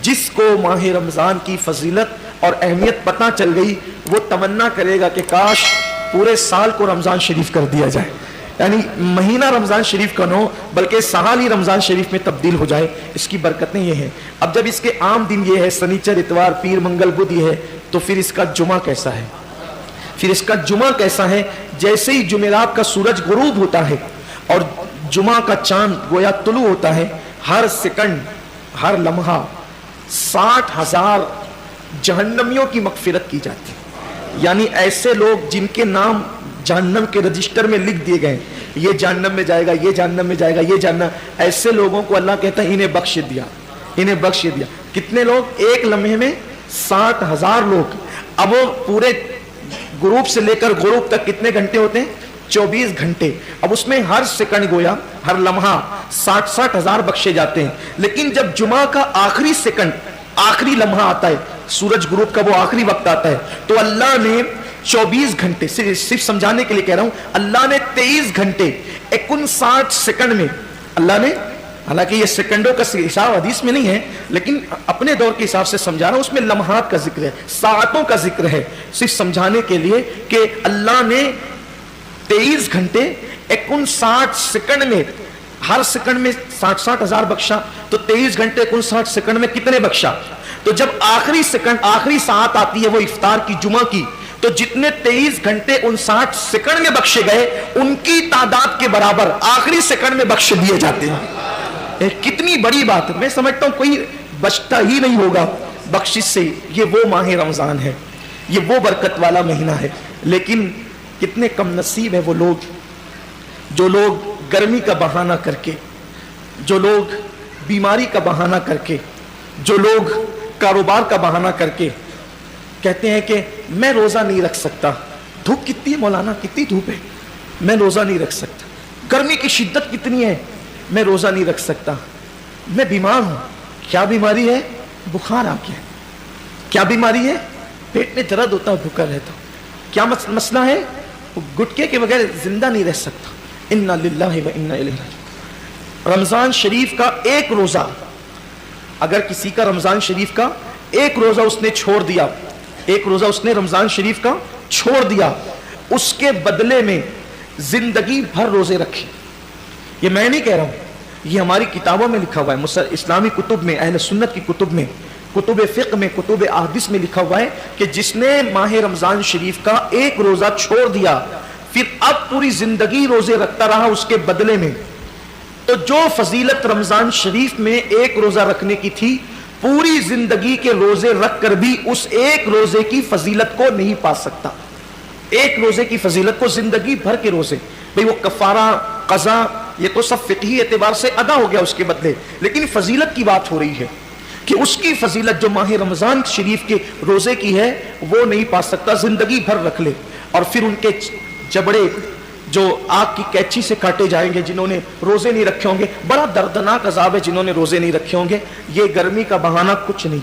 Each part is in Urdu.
جس کو ماہ رمضان کی فضیلت اور اہمیت پتہ چل گئی وہ تمنا کرے گا کہ کاش پورے سال کو رمضان شریف کر دیا جائے، یعنی مہینہ رمضان شریف کا نہ ہو بلکہ سال ہی رمضان شریف میں تبدیل ہو جائے۔ اس کی برکتیں یہ ہیں۔ اب جب اس کے عام دن یہ ہے سنیچر اتوار پیر منگل بدھ یہ ہے، تو پھر اس کا جمعہ کیسا ہے؟ پھر اس کا جمعہ کیسا ہے؟ جیسے ہی جمعرات کا سورج غروب ہوتا ہے اور جمعہ کا چاند گویا طلوع ہوتا ہے، ہر سیکنڈ ہر لمحہ 60,000 جہنمیوں کی مغفرت کی جاتی ہے۔ یعنی ایسے لوگ جن کے نام جہنم کے رجسٹر میں لکھ دیے گئے، یہ جہنم میں جائے گا، یہ جہنم میں جائے گا، یہ جہنم، ایسے لوگوں کو اللہ کہتا ہے انہیں بخش دیا، انہیں بخش دیا۔ کتنے لوگ؟ ایک لمحے میں 60,000 لوگ۔ اب وہ پورے غروب سے لے کر غروب تک کتنے گھنٹے ہوتے ہیں؟ 24 گھنٹے۔ اب اس میں ہر سیکنڈ گویا ہر لمحہ 60,000 بخشے جاتے ہیں۔ لیکن جب جمعہ کا آخری سیکنڈ آخری لمحہ آتا ہے، سورج غروب کا وہ آخری وقت آتا ہے، تو اللہ نے 24 گھنٹے، صرف سمجھانے کے لیے کہہ رہا ہوں، اللہ نے 23 گھنٹے 59 سیکنڈ میں، اللہ نے، حالانکہ یہ سیکنڈوں کا حساب حدیث میں نہیں ہے لیکن اپنے دور کے حساب سے سمجھا رہا ہوں، اس میں لمحات کا ذکر ہے، ساعتوں کا ذکر ہے، صرف سمجھانے کے لیے کہ اللہ نے 23 گھنٹے 59 سیکنڈ میں، ہر سیکنڈ میں 60,000 بخشا، تو 23 گھنٹے 59 سیکنڈ میں کتنے بخشا؟ تو جب آخری سیکنڈ آخری ساعت آتی ہے وہ افطار کی جمعہ کی، تو جتنے 23 گھنٹے 59 سیکنڈ میں بخشے گئے ان کی تعداد کے برابر آخری سیکنڈ میں بخش دیے جاتے ہیں۔ کتنی بڑی بات ہے۔ میں سمجھتا ہوں کوئی بچتا ہی نہیں ہوگا بخشش سے۔ یہ وہ ماہ رمضان ہے، یہ وہ برکت والا مہینہ ہے۔ لیکن کتنے کم نصیب ہیں وہ لوگ، جو لوگ گرمی کا بہانہ کر کے، جو لوگ بیماری کا بہانہ کر کے، جو لوگ کاروبار کا بہانہ کر کے کہتے ہیں کہ میں روزہ نہیں رکھ سکتا، دھوپ کتنی ہے مولانا، کتنی دھوپ ہے، میں روزہ نہیں رکھ سکتا، گرمی کی شدت کتنی ہے، میں روزہ نہیں رکھ سکتا، میں بیمار ہوں۔ کیا بیماری ہے؟ بخار آ گیا۔ کیا بیماری ہے؟ پیٹ میں درد ہوتا ہے، بھوکا رہتا ہوں۔ کیا مسئلہ ہے؟ گٹکے کے بغیر زندہ نہیں رہ سکتا۔ انا للہ و انا الیہ راجعون۔ رمضان شریف کا ایک روزہ، اگر کسی کا رمضان شریف کا ایک روزہ اس نے چھوڑ دیا، ایک روزہ اس نے رمضان شریف کا چھوڑ دیا، اس کے بدلے میں زندگی بھر روزے رکھے۔ یہ میں نہیں کہہ رہا ہوں، یہ ہماری کتابوں میں لکھا ہوا ہے، اسلامی کتب میں، اہل سنت کی کتب میں، کتب فقہ میں، کتب احادیث میں لکھا ہوا ہے کہ جس نے ماہ رمضان شریف کا ایک روزہ چھوڑ دیا پھر اب پوری زندگی روزے رکھتا رہا اس کے بدلے میں، تو جو فضیلت رمضان شریف میں ایک روزہ رکھنے کی تھی، پوری زندگی کے روزے رکھ کر بھی اس ایک روزے کی فضیلت کو نہیں پا سکتا۔ ایک روزے کی فضیلت کو زندگی بھر کے روزے، بھئی وہ کفارہ قضا یہ تو سب فقہی اعتبار سے ادا ہو گیا اس کے بدلے، لیکن فضیلت کی بات ہو رہی ہے کہ اس کی فضیلت جو ماہ رمضان شریف کے روزے کی ہے وہ نہیں پا سکتا، زندگی بھر رکھ لے۔ اور پھر ان کے جبڑے جو آگ کی کینچی سے کاٹے جائیں گے جنہوں نے روزے نہیں رکھے ہوں گے، بڑا دردناک عذاب ہے جنہوں نے روزے نہیں رکھے ہوں گے۔ یہ گرمی کا بہانہ کچھ نہیں،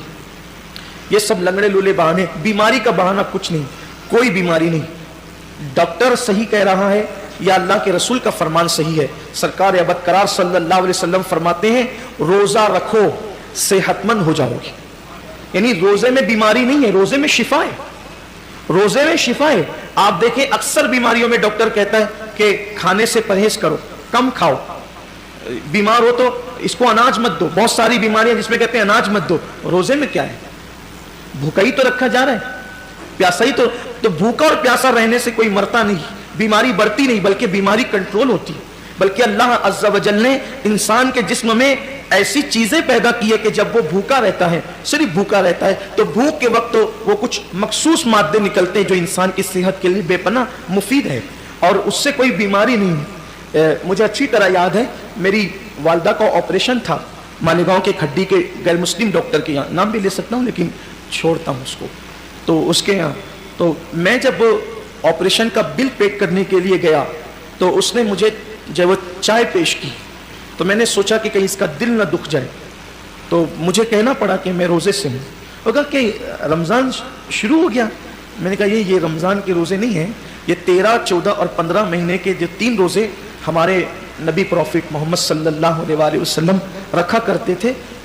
یہ سب لنگڑے لولے بہانے، بیماری کا بہانہ کچھ نہیں، کوئی بیماری نہیں۔ ڈاکٹر صحیح کہہ رہا ہے یا اللہ کے رسول کا فرمان صحیح ہے؟ سرکار ابد قرار صلی اللہ علیہ وسلم فرماتے ہیں روزہ رکھو صحت مند ہو جاؤ گی۔ یعنی روزے میں بیماری نہیں ہے، روزے میں شفا ہے، روزے میں شفا ہے۔ آپ دیکھیں اکثر بیماریوں میں ڈاکٹر کہتا ہے کہ کھانے سے پرہیز کرو، کم کھاؤ، بیمار ہو تو اس کو اناج مت دو، بہت ساری بیماریاں جس میں کہتے ہیں اناج مت دو۔ روزے میں کیا ہے؟ بھوکا ہی تو رکھا جا رہا ہے، پیاسا ہی تو بھوکا اور پیاسا رہنے سے کوئی مرتا نہیں، بیماری بڑھتی نہیں بلکہ بیماری کنٹرول ہوتی ہے۔ بلکہ اللہ عز و جل نے انسان کے جسم میں ایسی چیزیں پیدا کی ہے کہ جب وہ بھوکا رہتا ہے، صرف بھوکا رہتا ہے، تو بھوک کے وقت تو وہ کچھ مخصوص مادے نکلتے ہیں جو انسان کی صحت کے لیے بے پناہ مفید ہے اور اس سے کوئی بیماری نہیں ہے۔ مجھے اچھی طرح یاد ہے میری والدہ کا آپریشن تھا مالیگاؤں کے کھڈی کے غیر مسلم ڈاکٹر کے یہاں، نام بھی لے سکتا ہوں لیکن چھوڑتا ہوں اس کو، تو اس کے یہاں تو میں جب آپریشن کا بل پے کرنے کے لیے گیا تو اس نے مجھے جب وہ چائے پیش کی تو میں نے سوچا کہ کہیں اس کا دل نہ دکھ جائے، تو مجھے کہنا پڑا کہ میں روزے سے ہوں۔ وہ کہا کہ رمضان شروع ہو گیا۔ میں نے کہا یہ رمضان کے روزے نہیں ہیں، یہ 13، 14 اور 15 مہینے کے جو 3 روزے ہمارے نبی پروفٹ محمد صلی اللہ علیہ وسلم رکھا کرتے تھے،